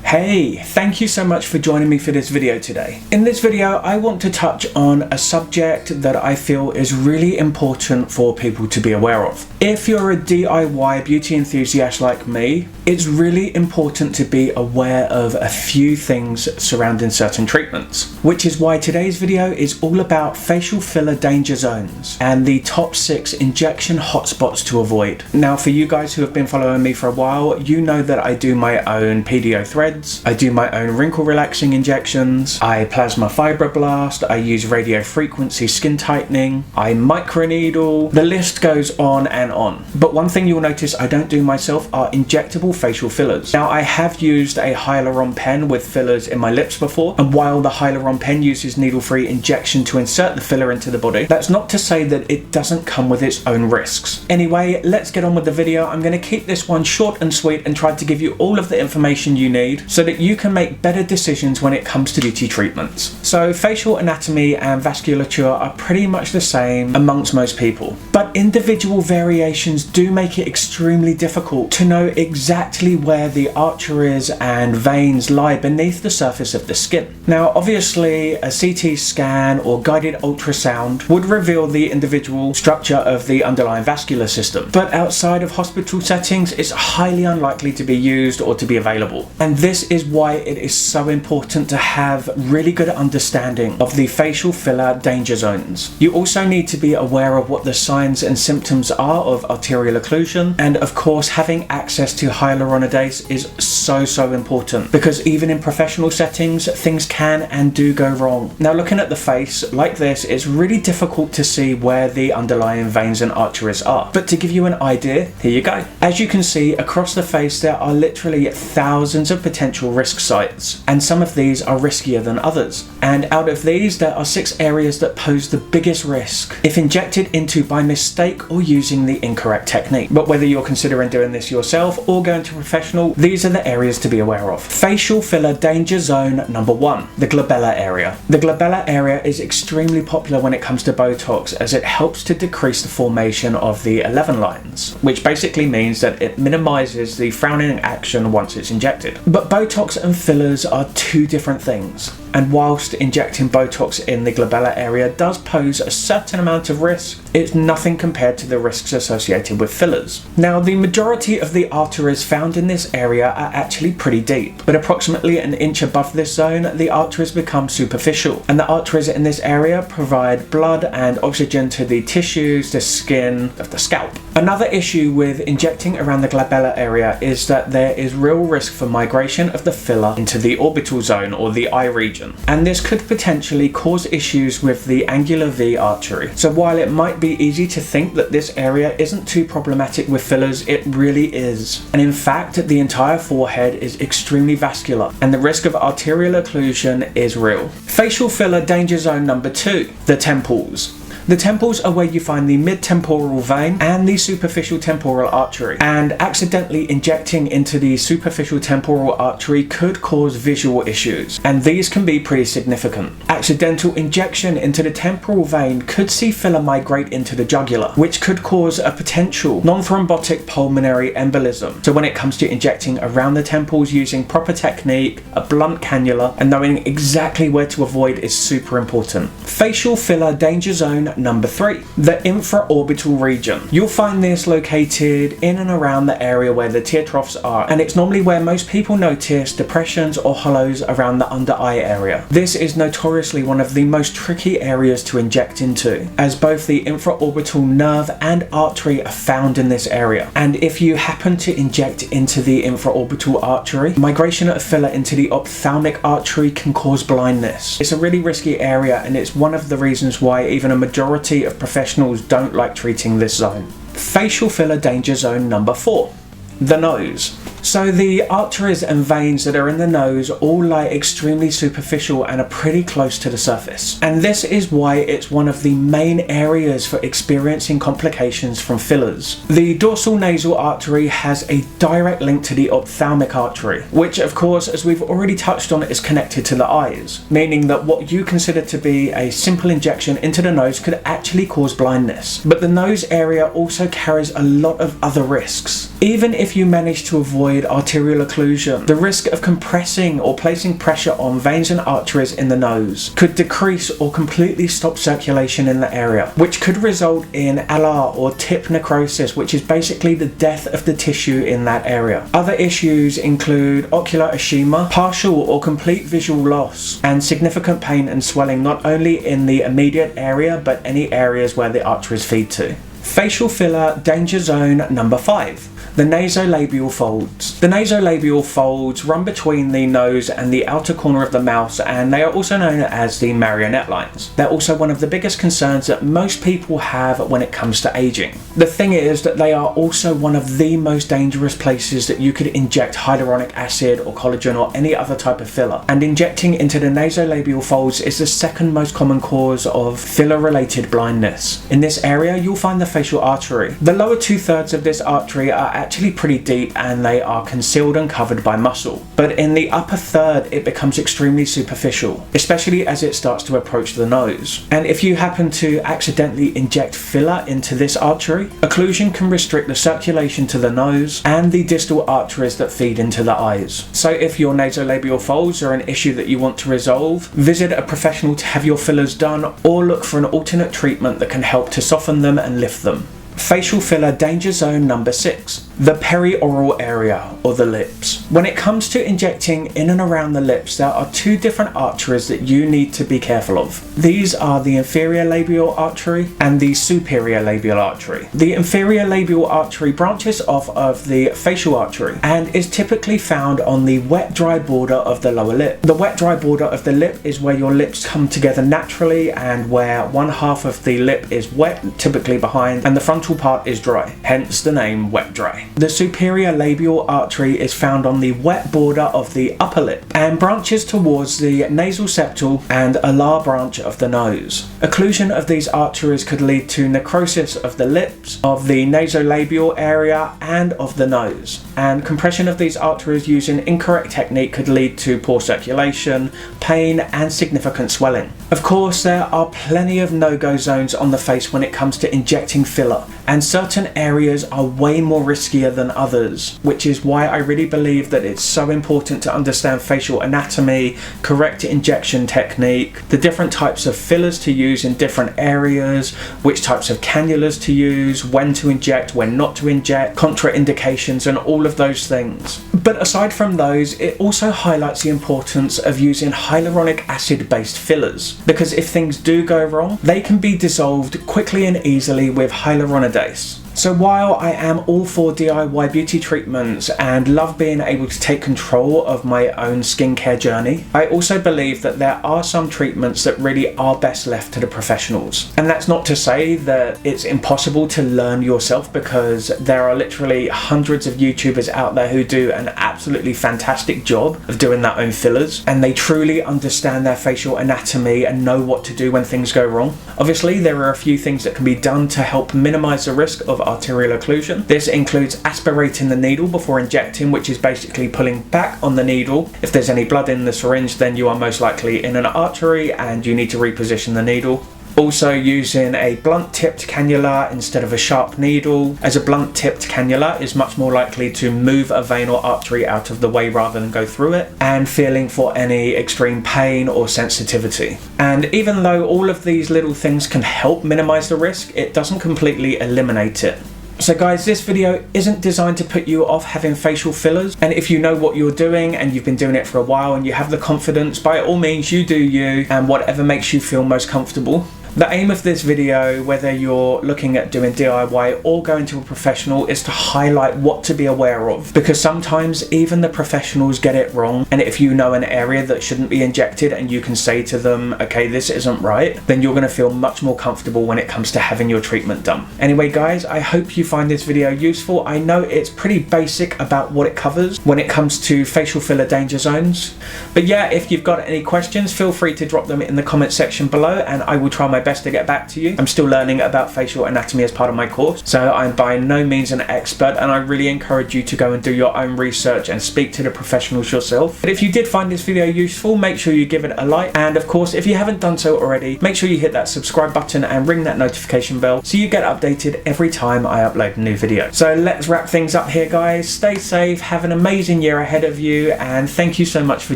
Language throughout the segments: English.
Hey, thank you so much for joining me for this video today. In this video, I want to touch on a subject that I feel is really important for people to be aware of. If you're a DIY beauty enthusiast like me, it's really important to be aware of a few things surrounding certain treatments, which is why today's video is all about facial filler danger zones and the top 6 injection hotspots to avoid. Now, for you guys who have been following me for a while, you know that I do my own PDO threads, I do my own wrinkle relaxing injections, I plasma fibroblast, I use radio frequency skin tightening, I microneedle, the list goes on and on. But one thing you'll notice I don't do myself are injectable facial fillers. Now, I have used a hyaluron pen with fillers in my lips before, and while the hyaluron pen uses needle-free injection to insert the filler into the body, that's not to say that it doesn't come with its own risks. Anyway, let's get on with the video. I'm going to keep this one short and sweet and try to give you all of the information you need so that you can make better decisions when it comes to beauty treatments. So facial anatomy and vasculature are pretty much the same amongst most people, but individual variations do make it extremely difficult to know exactly where the arteries and veins lie beneath the surface of the skin. Now, obviously a CT scan or guided ultrasound would reveal the individual structure of the underlying vascular system, but outside of hospital settings it's highly unlikely to be used or to be available. And this is why it is so important to have really good understanding of the facial filler danger zones. You also need to be aware of what the signs and symptoms are of arterial occlusion, and of course having access to hyaluronidase is so important, because even in professional settings things can and do go wrong. Now, looking at the face like this, it's really difficult to see where the underlying veins and arteries are, but to give you an idea, here you go. As you can see across the face there are literally thousands of potential risk sites, and some of these are riskier than others, and out of these there are 6 areas that pose the biggest risk if injected into by mistake or using the incorrect technique. But whether you're considering doing this yourself or going to a professional, these are the areas to be aware of. Facial filler danger zone number 1, the glabella area. The glabella area is extremely popular when it comes to Botox, as it helps to decrease the formation of the 11 lines, which basically means that it minimizes the frowning action once it's injected. But Botox and fillers are 2 different things, and whilst injecting Botox in the glabella area does pose a certain amount of risk, it's nothing compared to the risks associated with fillers. Now, the majority of the arteries found in this area are actually pretty deep, but approximately an inch above this zone the arteries become superficial, and the arteries in this area provide blood and oxygen to the tissues, the skin of the scalp. Another issue with injecting around the glabella area is that there is real risk for migration of the filler into the orbital zone or the eye region, and this could potentially cause issues with the angular V artery. So while it might be easy to think that this area isn't too problematic with fillers, it really is. And in fact, the entire forehead is extremely vascular, and the risk of arterial occlusion is real. Facial filler danger zone number 2, the temples. The temples are where you find the mid-temporal vein and the superficial temporal artery, and accidentally injecting into the superficial temporal artery could cause visual issues, and these can be pretty significant. Accidental injection into the temporal vein could see filler migrate into the jugular, which could cause a potential non-thrombotic pulmonary embolism. So when it comes to injecting around the temples, using proper technique, a blunt cannula, and knowing exactly where to avoid is super important. Facial filler danger zone number 3, the infraorbital region. You'll find this located in and around the area where the tear troughs are, and it's normally where most people notice depressions or hollows around the under eye area. This is notoriously one of the most tricky areas to inject into, as both the infraorbital nerve and artery are found in this area, and if you happen to inject into the infraorbital artery, migration of filler into the ophthalmic artery can cause blindness. It's a really risky area, and it's one of the reasons why even a majority of professionals don't like treating this zone. Facial filler danger zone number 4, the nose. So the arteries and veins that are in the nose all lie extremely superficial and are pretty close to the surface. And this is why it's one of the main areas for experiencing complications from fillers. The dorsal nasal artery has a direct link to the ophthalmic artery, which of course, as we've already touched on, is connected to the eyes, meaning that what you consider to be a simple injection into the nose could actually cause blindness. But the nose area also carries a lot of other risks. Even if you manage to avoid avoid arterial occlusion. The risk of compressing or placing pressure on veins and arteries in the nose could decrease or completely stop circulation in the area, which could result in alar or tip necrosis, which is basically the death of the tissue in that area. Other issues include ocular ischemia, partial or complete visual loss, and significant pain and swelling not only in the immediate area but any areas where the arteries feed to. Facial filler danger zone number 5. The nasolabial folds. The nasolabial folds run between the nose and the outer corner of the mouth, and they are also known as the marionette lines. They're also one of the biggest concerns that most people have when it comes to aging. The thing is that they are also one of the most dangerous places that you could inject hyaluronic acid or collagen or any other type of filler. And injecting into the nasolabial folds is the second most common cause of filler-related blindness. In this area, you'll find the facial artery. The lower 2/3 of this artery are actually pretty deep and they are concealed and covered by muscle. But in the upper third, it becomes extremely superficial, especially as it starts to approach the nose. And if you happen to accidentally inject filler into this artery, occlusion can restrict the circulation to the nose and the distal arteries that feed into the eyes. So if your nasolabial folds are an issue that you want to resolve, visit a professional to have your fillers done or look for an alternate treatment that can help to soften them and lift them. Facial filler danger zone number 6. The peri-oral area, or the lips. When it comes to injecting in and around the lips, there are 2 different arteries that you need to be careful of. These are the inferior labial artery and the superior labial artery. The inferior labial artery branches off of the facial artery and is typically found on the wet-dry border of the lower lip. The wet-dry border of the lip is where your lips come together naturally and where one half of the lip is wet, typically behind, and the frontal part is dry, hence the name wet-dry. The superior labial artery is found on the wet border of the upper lip and branches towards the nasal septal and alar branch of the nose. Occlusion of these arteries could lead to necrosis of the lips, of the nasolabial area, and of the nose. And compression of these arteries using incorrect technique could lead to poor circulation, pain, and significant swelling. Of course, there are plenty of no-go zones on the face when it comes to injecting filler, and certain areas are way more riskier than others, which is why I really believe that it's so important to understand facial anatomy, correct injection technique, the different types of fillers to use in different areas, which types of cannulas to use, when to inject, when not to inject, contraindications, and all of those things. But aside from those, it also highlights the importance of using hyaluronic acid based fillers, because if things do go wrong, they can be dissolved quickly and easily with hyaluronidase. So while I am all for DIY beauty treatments and love being able to take control of my own skincare journey, I also believe that there are some treatments that really are best left to the professionals. And that's not to say that it's impossible to learn yourself, because there are literally hundreds of YouTubers out there who do an absolutely fantastic job of doing their own fillers, and they truly understand their facial anatomy and know what to do when things go wrong. Obviously, there are a few things that can be done to help minimize the risk of arterial occlusion. This includes aspirating the needle before injecting, which is basically pulling back on the needle. If there's any blood in the syringe, then you are most likely in an artery and you need to reposition the needle. Also using a blunt tipped cannula instead of a sharp needle, as a blunt tipped cannula is much more likely to move a vein or artery out of the way rather than go through it, and feeling for any extreme pain or sensitivity. And even though all of these little things can help minimize the risk, it doesn't completely eliminate it. So guys, this video isn't designed to put you off having facial fillers, and if you know what you're doing and you've been doing it for a while and you have the confidence, by all means you do you, and whatever makes you feel most comfortable. The aim of this video, whether you're looking at doing DIY or going to a professional, is to highlight what to be aware of, because sometimes even the professionals get it wrong, and if you know an area that shouldn't be injected and you can say to them, okay, this isn't right, then you're going to feel much more comfortable when it comes to having your treatment done. Anyway guys, I hope you find this video useful. I know it's pretty basic about what it covers when it comes to facial filler danger zones, but yeah, if you've got any questions, feel free to drop them in the comment section below and I will try my best to get back to you. I'm still learning about facial anatomy as part of my course, so I'm by no means an expert, and I really encourage you to go and do your own research and speak to the professionals yourself. But if you did find this video useful, make sure you give it a like, and of course, if you haven't done so already, make sure you hit that subscribe button and ring that notification bell so you get updated every time I upload a new video. So let's wrap things up here, guys. Stay safe, have an amazing year ahead of you, and thank you so much for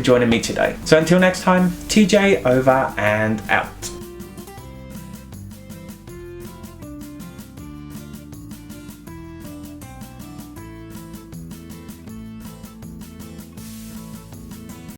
joining me today. So until next time, TJ over and out.